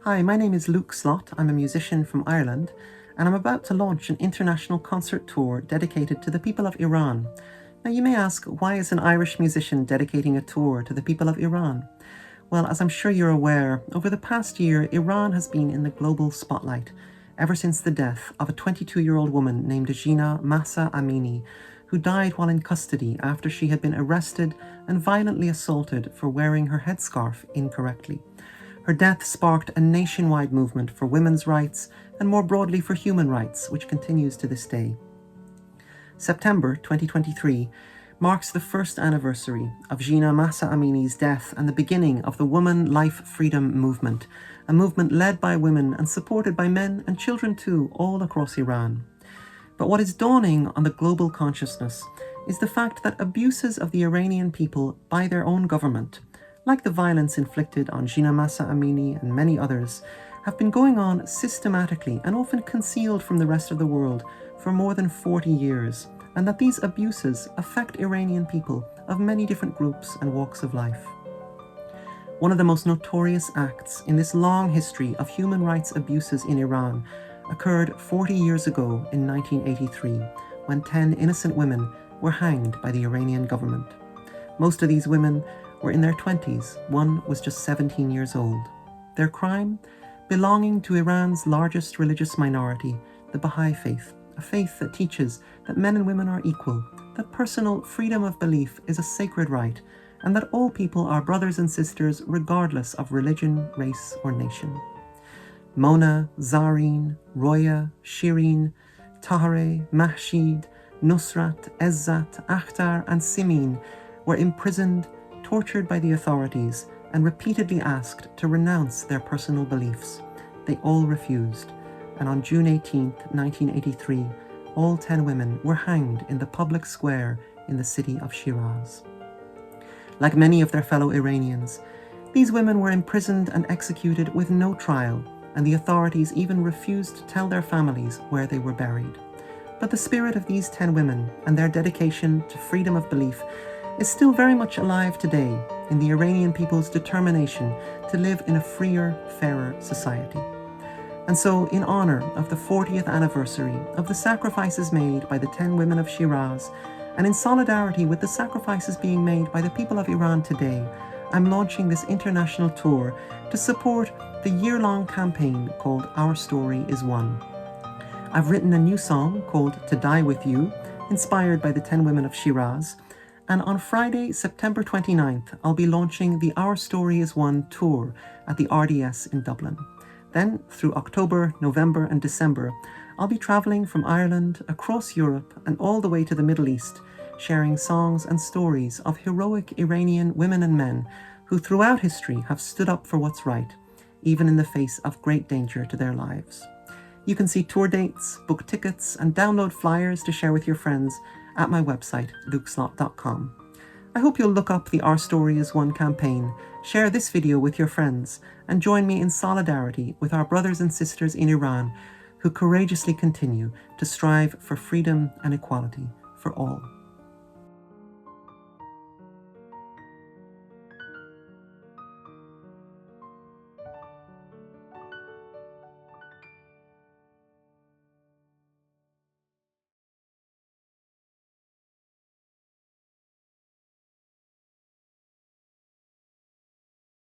Hi, my name is Luke Slott. I'm a musician from Ireland, and I'm about to launch an international concert tour dedicated to the people of Iran. Now, you may ask, why is an Irish musician dedicating a tour to the people of Iran? Well, as I'm sure you're aware, over the past year, Iran has been in the global spotlight ever since the death of a 22-year-old woman named Jina Mahsa Amini, who died while in custody after she had been arrested and violently assaulted for wearing her headscarf incorrectly. Her death sparked a nationwide movement for women's rights and more broadly for human rights, which continues to this day. September 2023 marks the first anniversary of Jina Mahsa Amini's death and the beginning of the Woman Life Freedom Movement, a movement led by women and supported by men and children too, all across Iran. But what is dawning on the global consciousness is the fact that abuses of the Iranian people by their own government, like the violence inflicted on Jina Mahsa Amini and many others, have been going on systematically and often concealed from the rest of the world for more than 40 years, and that these abuses affect Iranian people of many different groups and walks of life. One of the most notorious acts in this long history of human rights abuses in Iran occurred 40 years ago in 1983, when 10 innocent women were hanged by the Iranian government. Most of these women were in their 20s, one was just 17 years old. Their crime? Belonging to Iran's largest religious minority, the Baha'i faith, a faith that teaches that men and women are equal, that personal freedom of belief is a sacred right, and that all people are brothers and sisters regardless of religion, race, or nation. Mona, Zareen, Roya, Shireen, Tahare, Mahshid, Nusrat, Ezzat, Akhtar, and Simin were imprisoned, tortured by the authorities, and repeatedly asked to renounce their personal beliefs. They all refused, and on June 18, 1983, all 10 women were hanged in the public square in the city of Shiraz. Like many of their fellow Iranians, these women were imprisoned and executed with no trial, and the authorities even refused to tell their families where they were buried. But the spirit of these 10 women and their dedication to freedom of belief is still very much alive today in the Iranian people's determination to live in a freer, fairer society. And so, in honor of the 40th anniversary of the sacrifices made by the 10 women of Shiraz, and in solidarity with the sacrifices being made by the people of Iran today, I'm launching this international tour to support the year-long campaign called Our Story is One. I've written a new song called To Die With You, inspired by the 10 women of Shiraz, and on Friday, September 29th, I'll be launching the Our Story is One tour at the RDS in Dublin. Then, through October, November, and December, I'll be traveling from Ireland, across Europe, and all the way to the Middle East, sharing songs and stories of heroic Iranian women and men who throughout history have stood up for what's right, even in the face of great danger to their lives. You can see tour dates, book tickets, and download flyers to share with your friends at my website, lukeslott.com. I hope you'll look up the Our Story is One campaign, share this video with your friends, and join me in solidarity with our brothers and sisters in Iran who courageously continue to strive for freedom and equality for all.